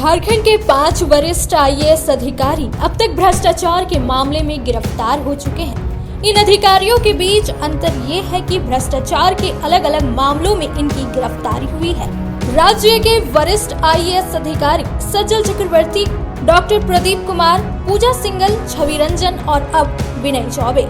झारखंड के 5 वरिष्ठ आईएएस अधिकारी अब तक भ्रष्टाचार के मामले में गिरफ्तार हो चुके हैं। इन अधिकारियों के बीच अंतर ये है कि भ्रष्टाचार के अलग अलग मामलों में इनकी गिरफ्तारी हुई है। राज्य के वरिष्ठ आईएएस अधिकारी सज्जल चक्रवर्ती, डॉक्टर प्रदीप कुमार, पूजा सिंघल, छवि रंजन और अब विनय चौबे।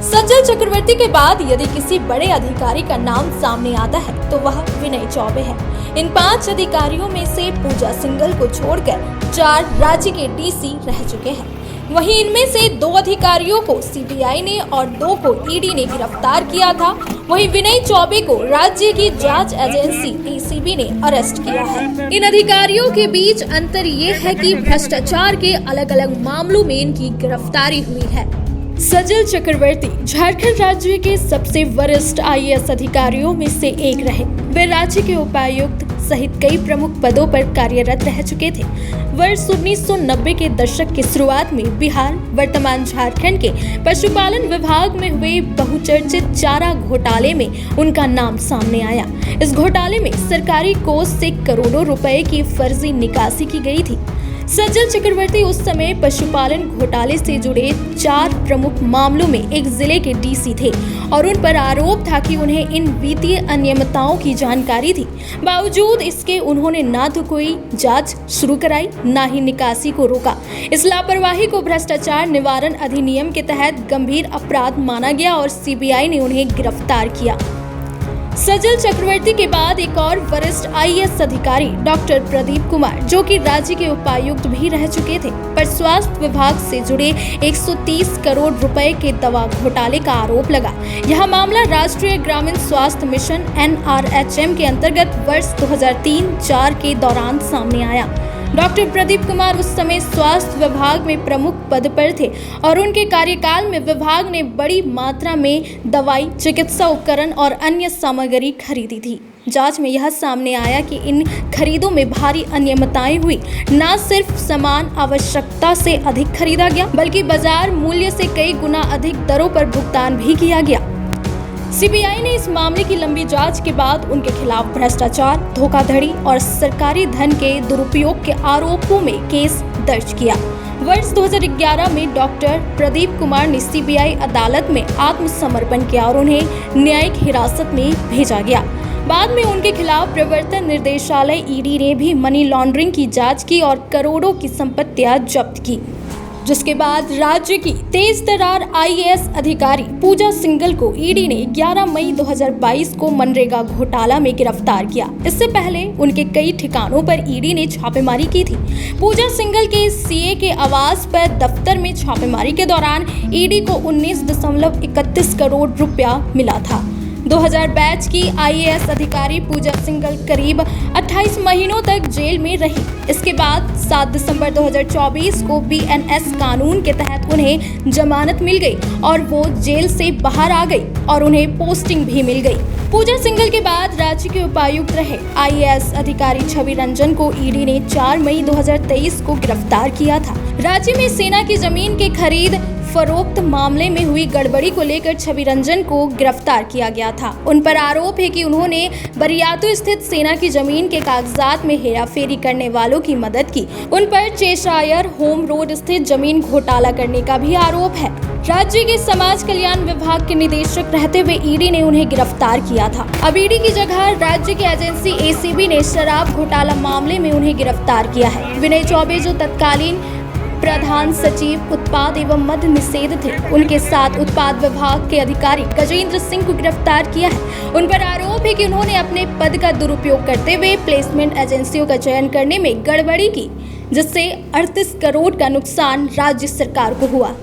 सज्जल चक्रवर्ती के बाद यदि किसी बड़े अधिकारी का नाम सामने आता है तो वह विनय चौबे है। इन 5 अधिकारियों में से पूजा सिंघल को छोड़कर 4 राज्य के डीसी रह चुके हैं। वहीं इनमें से 2 अधिकारियों को सीबीआई ने और 2 को ईडी ने गिरफ्तार किया था। वहीं विनय चौबे को राज्य की जांच एजेंसी एसीबी ने अरेस्ट किया है। इन अधिकारियों के बीच अंतर ये है कि भ्रष्टाचार के अलग अलग मामलों में इनकी गिरफ्तारी हुई है। सज्जल चक्रवर्ती झारखंड राज्य के सबसे वरिष्ठ आईएएस अधिकारियों में से एक रहे। वे राज्य के उपायुक्त सहित कई प्रमुख पदों पर कार्यरत रह चुके थे। वर्ष 1990 के दशक की शुरुआत में बिहार, वर्तमान झारखंड के पशुपालन विभाग में हुए बहुचर्चित चारा घोटाले में उनका नाम सामने आया। इस घोटाले में सरकारी कोष से करोड़ों रुपए की फर्जी निकासी की गई थी। सज्जल चक्रवर्ती उस समय पशुपालन घोटाले से जुड़े 4 प्रमुख मामलों में एक जिले के डीसी थे और उन पर आरोप था कि उन्हें इन वित्तीय अनियमितताओं की जानकारी थी। बावजूद इसके उन्होंने ना तो कोई जांच शुरू कराई, ना ही निकासी को रोका। इस लापरवाही को भ्रष्टाचार निवारण अधिनियम के तहत गंभीर अपराध माना गया और सीबीआई ने उन्हें गिरफ्तार किया। सज्जल चक्रवर्ती के बाद एक और वरिष्ठ आईएएस अधिकारी डॉक्टर प्रदीप कुमार, जो कि राज्य के उपायुक्त भी रह चुके थे, पर स्वास्थ्य विभाग से जुड़े 130 करोड़ रुपए के दवा घोटाले का आरोप लगा। यह मामला राष्ट्रीय ग्रामीण स्वास्थ्य मिशन NRHM के अंतर्गत वर्ष 2003-04 के दौरान सामने आया। डॉक्टर प्रदीप कुमार उस समय स्वास्थ्य विभाग में प्रमुख पद पर थे और उनके कार्यकाल में विभाग ने बड़ी मात्रा में दवाई, चिकित्सा उपकरण और अन्य सामग्री खरीदी थी। जांच में यह सामने आया कि इन खरीदों में भारी अनियमितताएं हुई। न सिर्फ सामान आवश्यकता से अधिक खरीदा गया, बल्कि बाजार मूल्य से कई गुना अधिक दरों पर भुगतान भी किया गया। सीबीआई ने इस मामले की लंबी जांच के बाद उनके खिलाफ भ्रष्टाचार, धोखाधड़ी और सरकारी धन के दुरुपयोग के आरोपों में केस दर्ज किया। वर्ष 2011 में डॉक्टर प्रदीप कुमार ने सीबीआई अदालत में आत्मसमर्पण किया और उन्हें न्यायिक हिरासत में भेजा गया। बाद में उनके खिलाफ प्रवर्तन निर्देशालय ईडी ने भी मनी लॉन्ड्रिंग की जांच की और करोड़ों की संपत्तियां जब्त की, जिसके बाद राज्य की तेज तर्रार आईएएस अधिकारी पूजा सिंघल को ईडी ने 11 मई 2022 को मनरेगा घोटाला में गिरफ्तार किया। इससे पहले उनके कई ठिकानों पर ईडी ने छापेमारी की थी। पूजा सिंघल के सीए के आवास पर दफ्तर में छापेमारी के दौरान ईडी को 19.31 करोड़ रुपया मिला था। 2000 बैच की आईएएस अधिकारी पूजा सिंघल करीब 28 महीनों तक जेल में रही। इसके बाद 7 दिसंबर 2024 को बीएनएस कानून के तहत उन्हें जमानत मिल गई और वो जेल से बाहर आ गई और उन्हें पोस्टिंग भी मिल गई। पूजा सिंघल के बाद राज्य के उपायुक्त रहे आईएएस अधिकारी छवि रंजन को ईडी ने 4 मई 2023 को गिरफ्तार किया था। राज्य में सेना की जमीन के खरीद फरोख्त मामले में हुई गड़बड़ी को लेकर छवि रंजन को गिरफ्तार किया गया था। उन पर आरोप है कि उन्होंने बरियातू स्थित सेना की जमीन के कागजात में हेराफेरी करने वालों की मदद की। उन पर चेशायर होम रोड स्थित जमीन घोटाला करने का भी आरोप है। राज्य के समाज कल्याण विभाग के निदेशक रहते हुए ईडी ने उन्हें गिरफ्तार किया था। अब ईडी की जगह राज्य की एजेंसी एसीबी ने शराब घोटाला मामले में उन्हें गिरफ्तार किया है। विनय चौबे, जो तत्कालीन प्रधान सचिव उत्पाद एवं मद्य निषेध थे, उनके साथ उत्पाद विभाग के अधिकारी गजेंद्र सिंह को गिरफ्तार किया है। उन पर आरोप है कि उन्होंने अपने पद का दुरुपयोग करते हुए प्लेसमेंट एजेंसियों का चयन करने में गड़बड़ी की, जिससे 38 करोड़ का नुकसान राज्य सरकार को हुआ।